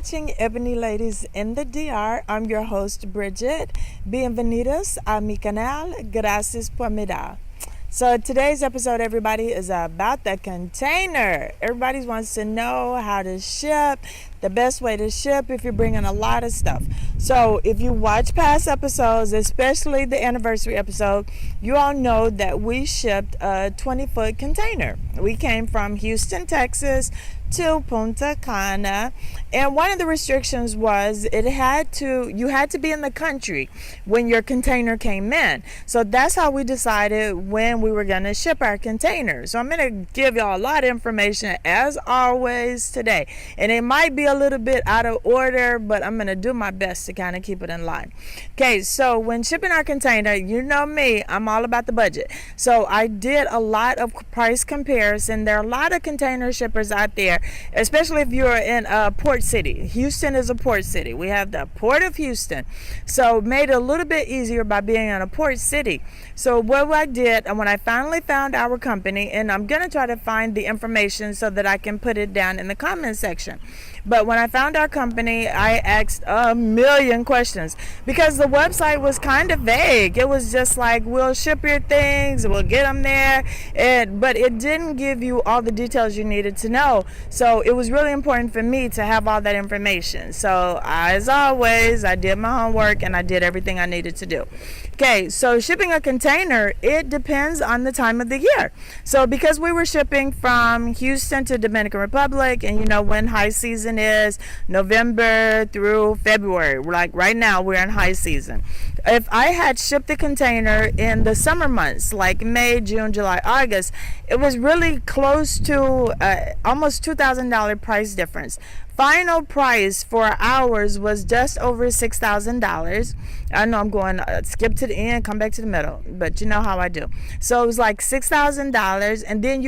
watching Ebony Ladies in the DR. I'm your host, Bridget. Bienvenidos a mi canal. Gracias por mirar. So today's episode, everybody, is about the container. Everybody wants to know how to ship, the best way to ship if you're bringing a lot of stuff. So if you watch past episodes, especially the anniversary episode, you all know that we shipped a 20-foot container. We came from Houston, Texas to Punta Cana, and one of the restrictions was you had to be in the country when your container came in. So that's how we decided when we were going to ship our container. So I'm going to give y'all a lot of information as always today, and it might be a little bit out of order, but I'm going to do my best to kind of keep it in line. Okay, so when shipping our container, you know me, I'm all about the budget. So I did a lot of price comparison. There are a lot of container shippers out there, especially if you're in a port city. Houston is a port city. We have the Port of Houston. So made it a little bit easier by being in a port city. So what I did, and when I finally found our company, and I'm going to try to find the information so that I can put it down in the comment section. But when I found our company, I asked a million questions because the website was kind of vague. It was just like, we'll ship your things, we'll get them there. But it didn't give you all the details you needed to know. So it was really important for me to have all that information. So as always, I did my homework and I did everything I needed to do. Okay, so shipping a container, it depends on the time of the year. So because we were shipping from Houston to Dominican Republic, and you know when high season is, November through February, like right now we're in high season. If I had shipped the container in the summer months like May, June, July, August, it was really close to almost $2,000 price difference. Final price for ours was just over $6,000. I know I'm going skip to the end, come back to the middle, but you know how I do. So it was like $6,000, and then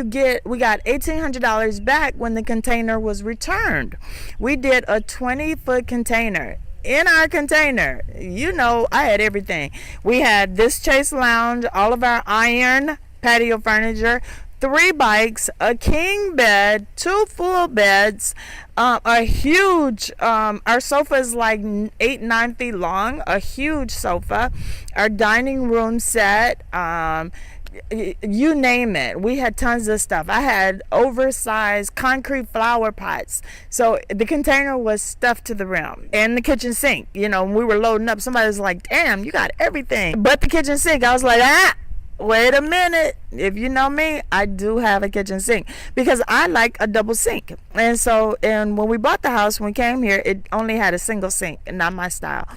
we got $1,800 back when the container was returned. We did a 20-foot container. In our container, you know, I had everything. We had this chase lounge, all of our iron patio furniture, 3 bikes, a king bed, 2 full beds, a huge, our sofa is like 8-9 feet long, a huge sofa, our dining room set, you name it. We had tons of stuff. I had oversized concrete flower pots. So the container was stuffed to the rim. And the kitchen sink, you know, when we were loading up, somebody was like, damn, you got everything. But the kitchen sink, I was like, wait a minute. If you know me, I do have a kitchen sink because I like a double sink. And when we bought the house, when we came here, it only had a single sink, and not my style.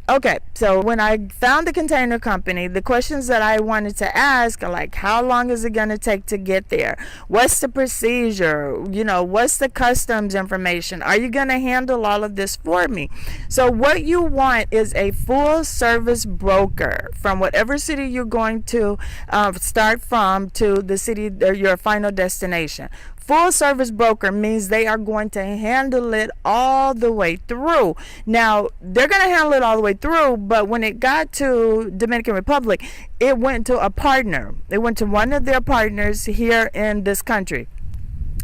Okay, so when I found the container company, the questions that I wanted to ask are like, how long is it going to take to get there? What's the procedure? You know, what's the customs information? Are you going to handle all of this for me? So what you want is a full service broker from whatever city you're going to start from to the city or your final destination. Full service broker means they are going to handle it all the way through. Now, they're going to handle it all the way through, but when it got to Dominican Republic, it went to a partner. It went to one of their partners here in this country.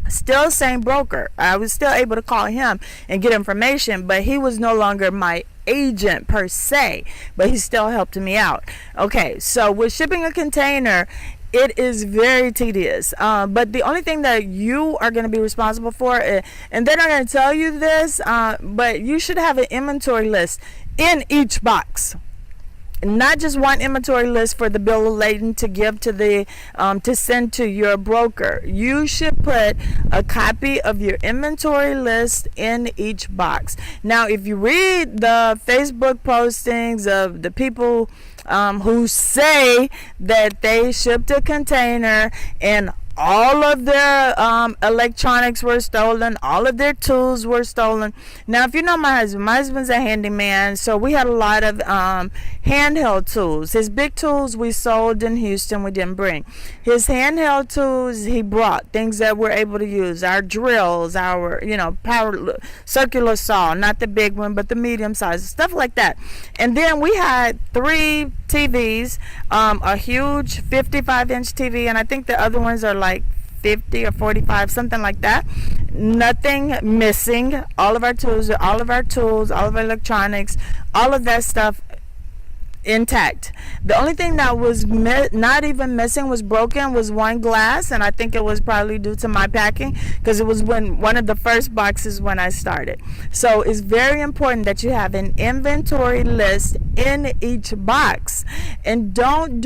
Still same broker. I was still able to call him and get information, but he was no longer my agent per se, but he still helped me out. Okay, so with shipping a container, it is very tedious, but the only thing that you are going to be responsible for, and they're not going to tell you this, but you should have an inventory list in each box. Not just one inventory list for the bill of lading to give to the to send to your broker. You should put a copy of your inventory list in each box. Now, if you read the Facebook postings of the people who say that they shipped a container and all of their electronics were stolen, all of their tools were stolen. Now, if you know my husband's a handyman, so we had a lot of handheld tools. His big tools we sold in Houston, we didn't bring. His handheld tools he brought, things that we're able to use, our drills, our power circular saw, not the big one but the medium size, stuff like that. And then we had 3 TVs, a huge 55-inch TV, and I think the other ones are like 50 or 45, something like that. Nothing missing. All of our tools, all of our electronics, all of that stuff intact. The only thing that was not even missing, was broken, was one glass, and I think it was probably due to my packing, because it was when one of the first boxes when I started. So it's very important that you have an inventory list in each box, and don't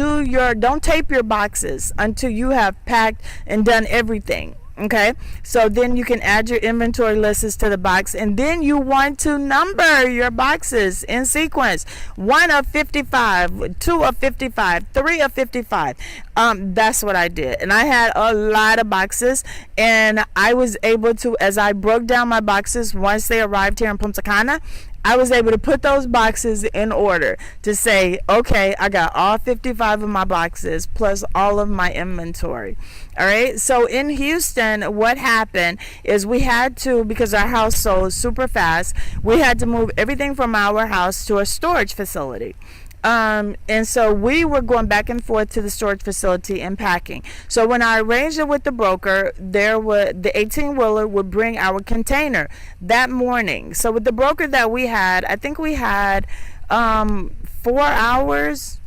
tape your boxes until you have packed and done everything. Okay, so then you can add your inventory lists to the box, and then you want to number your boxes in sequence: 1 of 55, 2 of 55, 3 of 55. That's what I did, and I had a lot of boxes, and I was able to, as I broke down my boxes once they arrived here in Punta Cana, I was able to put those boxes in order to say, okay, I got all 55 of my boxes plus all of my inventory. All right. So in Houston, what happened is we had to, because our house sold super fast, we had to move everything from our house to a storage facility. And so we were going back and forth to the storage facility and packing. So when I arranged it with the broker, the 18-wheeler would bring our container that morning. So with the broker that we had, I think we had 4 hours.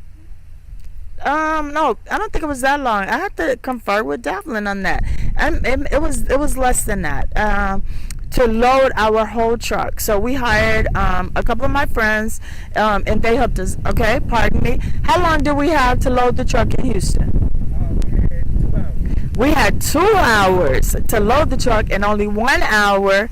No, I don't think it was that long. I had to confer with Devlin on that. It was less than that. To load our whole truck. So we hired a couple of my friends, and they helped us. Okay, pardon me. How long do we have to load the truck in Houston? We had 2 hours to load the truck, and only 1 hour,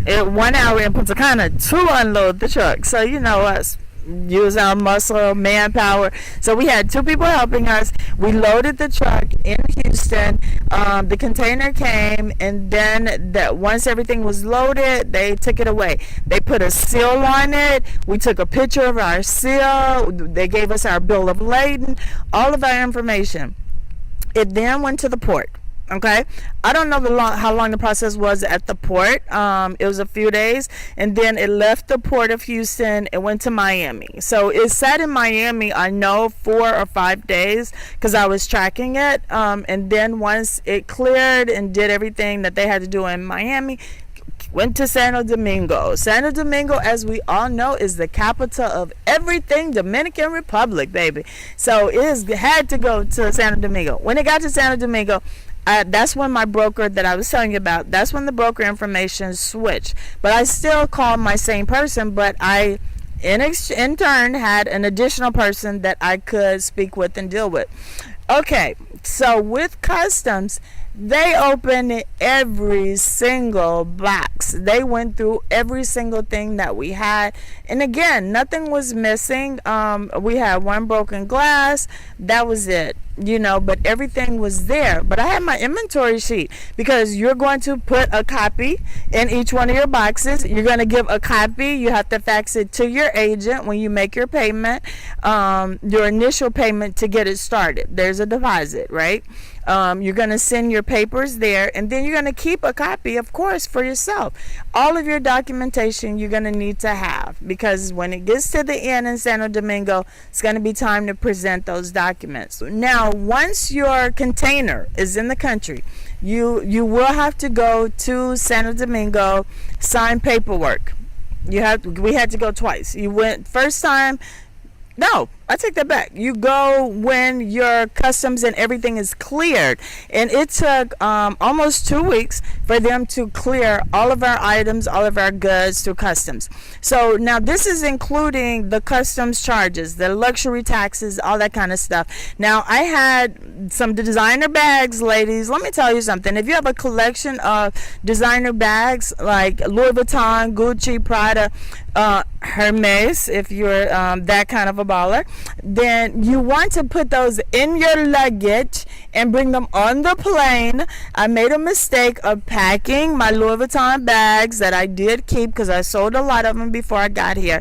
1 hour in Punta Cana to unload the truck. So you know us. Use our muscle, manpower. So we had 2 people helping us. We loaded the truck in Houston. The container came, and then once everything was loaded, they took it away. They put a seal on it. We took a picture of our seal. They gave us our bill of lading, all of our information. It then went to the port. Okay, I don't know how long the process was at the port. It was a few days, and then it left the port of Houston. It went to Miami. So it sat in Miami, I know, 4 or 5 days, because I was tracking it. And then once it cleared and did everything that they had to do in Miami, went to Santo Domingo. Santo Domingo, as we all know, is the capital of everything Dominican Republic, baby. So it had to go to Santo Domingo. When it got to Santo Domingo, that's when my broker that I was telling you about, that's when the broker information switched. But I still called my same person, but I in turn had an additional person that I could speak with and deal with. Okay, so with customs, they opened every single box. They went through every single thing that we had, and again, nothing was missing. We had 1 broken glass, that was it, but everything was there. But I had my inventory sheet, because you're going to put a copy in each one of your boxes. You're going to give a copy. You have to fax it to your agent when you make your payment, your initial payment to get it started. There's a deposit, right? You're going to send your papers there, and then you're going to keep a copy, of course, for yourself. All of your documentation you're going to need to have, because when it gets to the end in Santo Domingo, it's going to be time to present those documents. Now, once your container is in the country, you will have to go to Santo Domingo, sign paperwork. We had to go twice. You went first time. No, I take that back. You go when your customs and everything is cleared. And it took almost 2 weeks for them to clear all of our items, all of our goods through customs. So now this is including the customs charges, the luxury taxes, all that kind of stuff. Now I had some designer bags, ladies. Let me tell you something. If you have a collection of designer bags like Louis Vuitton, Gucci, Prada, Hermes, if you're that kind of a baller, then you want to put those in your luggage and bring them on the plane. I made a mistake of packing my Louis Vuitton bags that I did keep, because I sold a lot of them before I got here,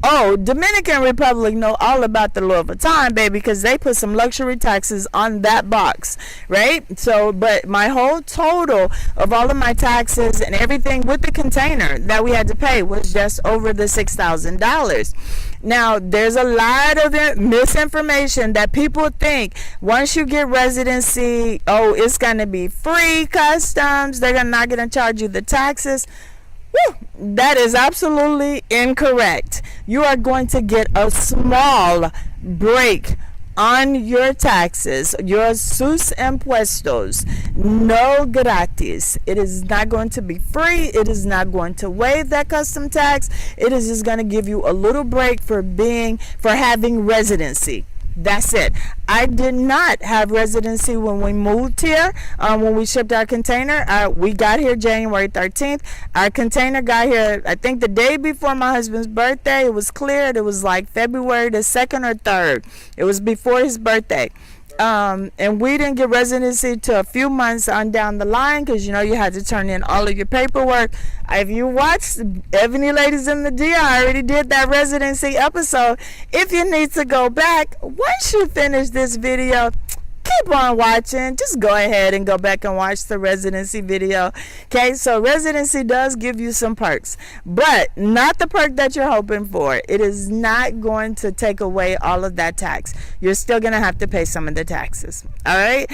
Oh, Dominican Republic know all about the Louis Vuitton, baby, because they put some luxury taxes on that box, right? So, but my whole total of all of my taxes and everything with the container that we had to pay was just over the $6,000. Now, there's a lot of misinformation that people think once you get residency, oh, it's going to be free customs. They're not going to charge you the taxes. Woo, that is absolutely incorrect. You are going to get a small break on your taxes, your sus impuestos, no gratis. It is not going to be free. It is not going to waive that custom tax. It is just going to give you a little break for having residency. That's it. I did not have residency when we moved here. When we shipped our container, we got here January 13th. Our container got here, I think, the day before my husband's birthday. It was cleared. It was like February the 2nd or 3rd. It was before his birthday. And we didn't get residency till a few months on down the line, because you had to turn in all of your paperwork. If you watched Ebony Ladies in the D, I already did that residency episode. If you need to go back, once you finish this video, keep on watching. Just go ahead and go back and watch the residency video. Okay, so residency does give you some perks, but not the perk that you're hoping for. It is not going to take away all of that tax. You're still going to have to pay some of the taxes. All right,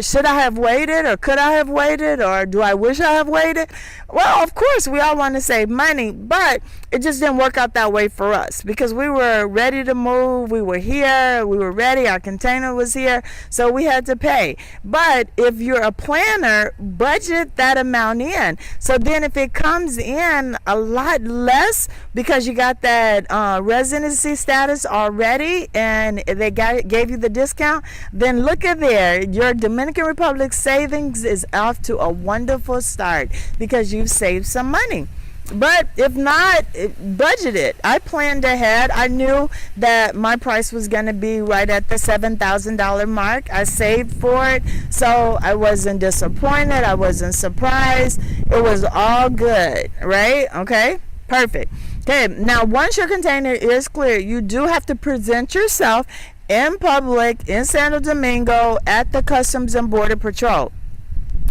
should I have waited, or could I have waited, or do I wish I have waited? Well, of course, we all want to save money, but it just didn't work out that way for us, because we were ready to move. We were here. We were ready. Our container was here. So we had to pay. But if you're a planner, budget that amount in. So then if it comes in a lot less because you got that residency status already and they gave you the discount, then look at there. Your Dominican Republic savings is off to a wonderful start because you've saved some money. But if not, budget it. I planned ahead. I knew that my price was going to be right at the $7,000 mark. I saved for it, so I wasn't disappointed. I wasn't surprised. It was all good, right? Okay, perfect. Okay, now once your container is clear, you do have to present yourself in public in Santo Domingo at the Customs and Border Patrol.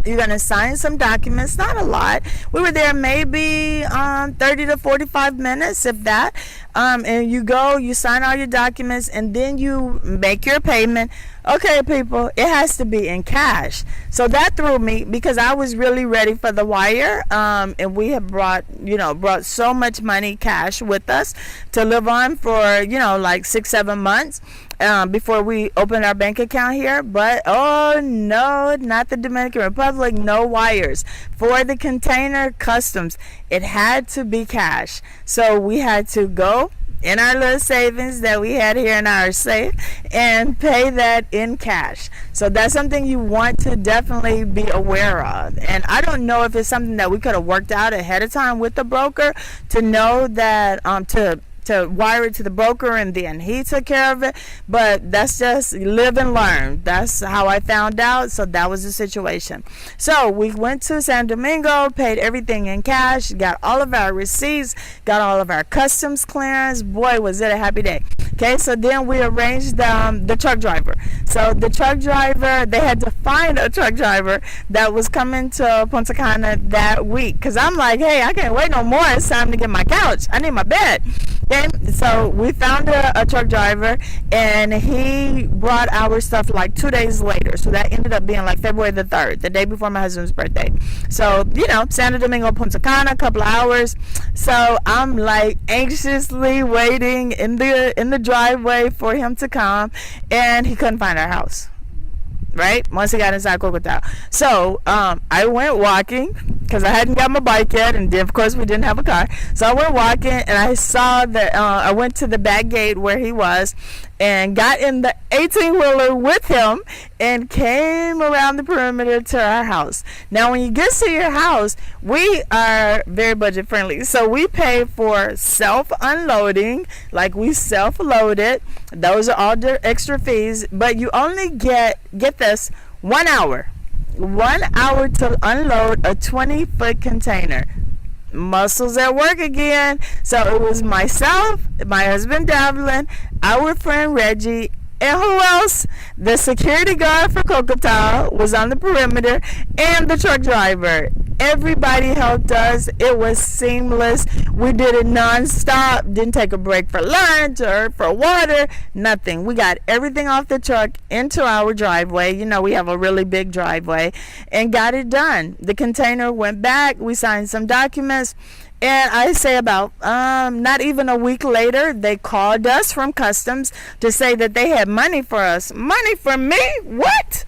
You're going to sign some documents, not a lot. We were there maybe 30 to 45 minutes, if that. And you sign all your documents, and then you make your payment. Okay, people, it has to be in cash. So that threw me because I was really ready for the wire. And we have brought so much money cash with us to live on for, like 6-7 months. Before we opened our bank account here. But oh no, not the Dominican Republic, no wires. For the container customs, it had to be cash. So we had to go in our little savings that we had here in our safe and pay that in cash. So that's something you want to definitely be aware of. And I don't know if it's something that we could have worked out ahead of time with the broker to know that to wire it to the broker and then he took care of it. But that's just live and learn. That's how I found out. So that was the situation. So we went to San Domingo, paid everything in cash, got all of our receipts, got all of our customs clearance. Boy, was it a happy day. Okay, so then we arranged the truck driver. So the truck driver, they had to find a truck driver that was coming to Punta Cana that week. Because I'm like, hey, I can't wait no more. It's time to get my couch. I need my bed. Okay, so we found a truck driver, and he brought our stuff like 2 days later. So that ended up being like February the 3rd, the day before my husband's birthday. So, Santo Domingo, Punta Cana, a couple of hours. So I'm like anxiously waiting in the driveway for him to come, and he couldn't find our house. Right? Once he got inside Cocota. So I went walking because I hadn't got my bike yet, and then of course we didn't have a car. So I went walking, and I saw that I went to the back gate where he was and got in the 18-wheeler with him and came around the perimeter to our house. Now when you get to your house, we are very budget friendly. So we pay for self-unloading, like we self-load it. Those are all the extra fees, but you only get this 1 hour. 1 hour to unload a 20-foot container. muscles at work again. So it was myself, my husband Devlin, our friend Reggie, and who else? The security guard for Kokota was on the perimeter, and the truck driver. Everybody helped us. It was seamless. We did it non-stop. Didn't take a break for lunch or for water. Nothing. We got everything off the truck into our driveway. You know, we have a really big driveway, and got it done. The container went back. We signed some documents. And I say about not even a week later, they called us from customs to say that they had money for us. Money for me? What?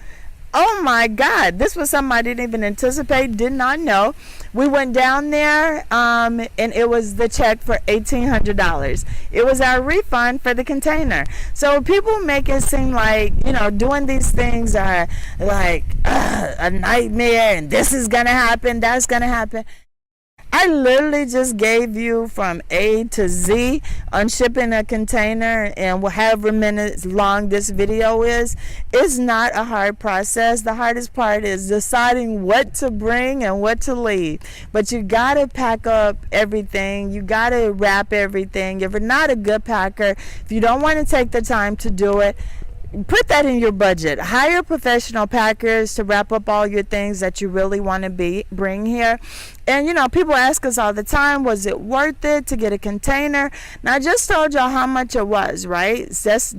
Oh my God. This was something I didn't even anticipate, did not know. We went down there and it was the check for $1,800. It was our refund for the container. So people make it seem like, you know, doing these things are like a nightmare, and this is going to happen, that's going to happen. I literally just gave you from A to Z on shipping a container, and however minutes long this video is. It's not a hard process. The hardest part is deciding what to bring and what to leave. But you gotta pack up everything. You gotta wrap everything. If you're not a good packer, if you don't want to take the time to do it, put that in your budget. Hire professional packers to wrap up all your things that you really want to bring here. And you know, people ask us all the time, was it worth it to get a container? Now I just told y'all how much it was, right? It's just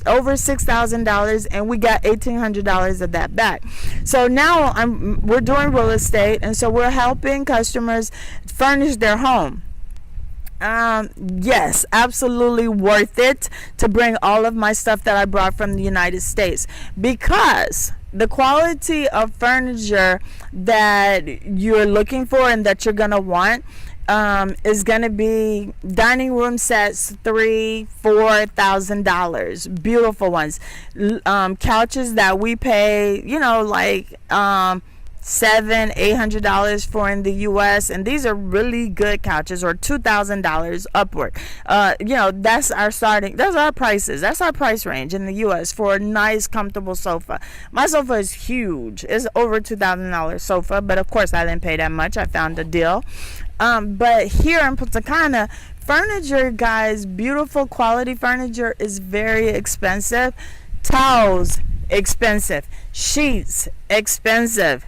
over $6,000, and we got $1,800 of that back. So now we're doing real estate, and so we're helping customers furnish their home. Yes, absolutely worth it to bring all of my stuff that I brought from the United States, because the quality of furniture that you're looking for and that you're gonna want is gonna be dining room sets, $3,000-$4,000, beautiful ones. Couches that we pay, you know, like $700-$800 for in the US, and these are really good couches, or $2,000 upward. You know, that's our prices, that's our price range in the US for a nice comfortable sofa. My sofa is huge. It's over $2,000 sofa, but of course I didn't pay that much. I found a deal. But here in Punta Cana, furniture, guys, beautiful quality furniture is very expensive. Towels, expensive. Sheets, expensive.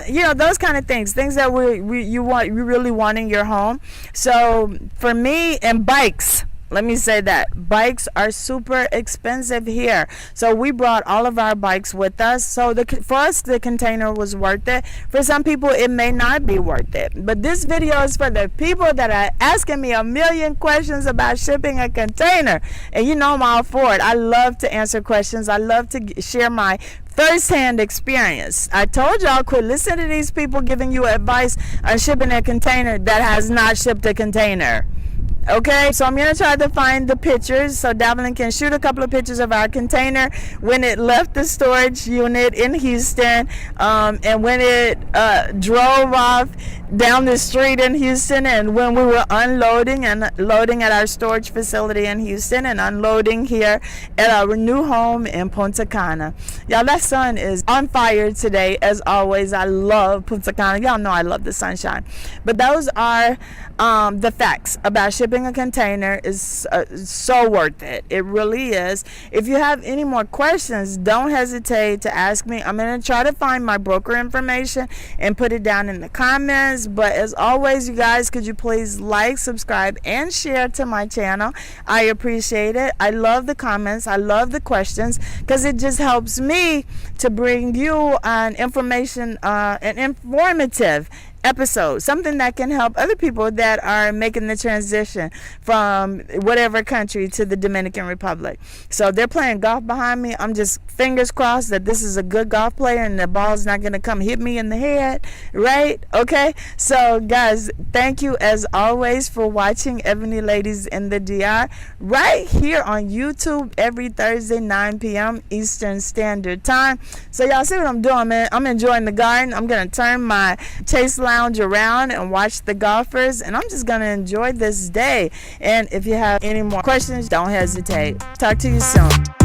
You know, those kind of things that you really want in your home. So for me, and bikes, let me say that bikes are super expensive here. So we brought all of our bikes with us. So for us, the container was worth it. For some people, it may not be worth it. But this video is for the people that are asking me a million questions about shipping a container. And you know I'm all for it. I love to answer questions. I love to share my first-hand experience. I told y'all, quit listening to these people giving you advice on shipping a container that has not shipped a container. Okay, so I'm gonna try to find the pictures so Devlin can shoot a couple of pictures of our container when it left the storage unit in Houston, and when it drove off down the street in Houston, and when we were unloading and loading at our storage facility in Houston and unloading here at our new home in Punta Cana. Y'all, that sun is on fire today, as always. I love Punta Cana. Y'all know I love the sunshine. But those are the facts about shipping a container. Is so worth it. It really is. If you have any more questions, don't hesitate to ask me. I'm going to try to find my broker information and put it down in the comments. But as always, you guys, could you please like, subscribe, and share to my channel? I appreciate it. I love the comments. I love the questions, because it just helps me to bring you an informative episode, something that can help other people that are making the transition from whatever country to the Dominican Republic. So they're playing golf behind me. I'm just fingers crossed that this is a good golf player and the ball's not going to come hit me in the head, right? Okay, so guys, thank you as always for watching Ebony Ladies in the DR right here on YouTube every Thursday 9 p.m. Eastern Standard Time. So y'all see what I'm doing, man? I'm enjoying the garden. I'm going to turn my Chase lounge around and watch the golfers, and I'm just gonna enjoy this day. And if you have any more questions, don't hesitate. Talk to you soon.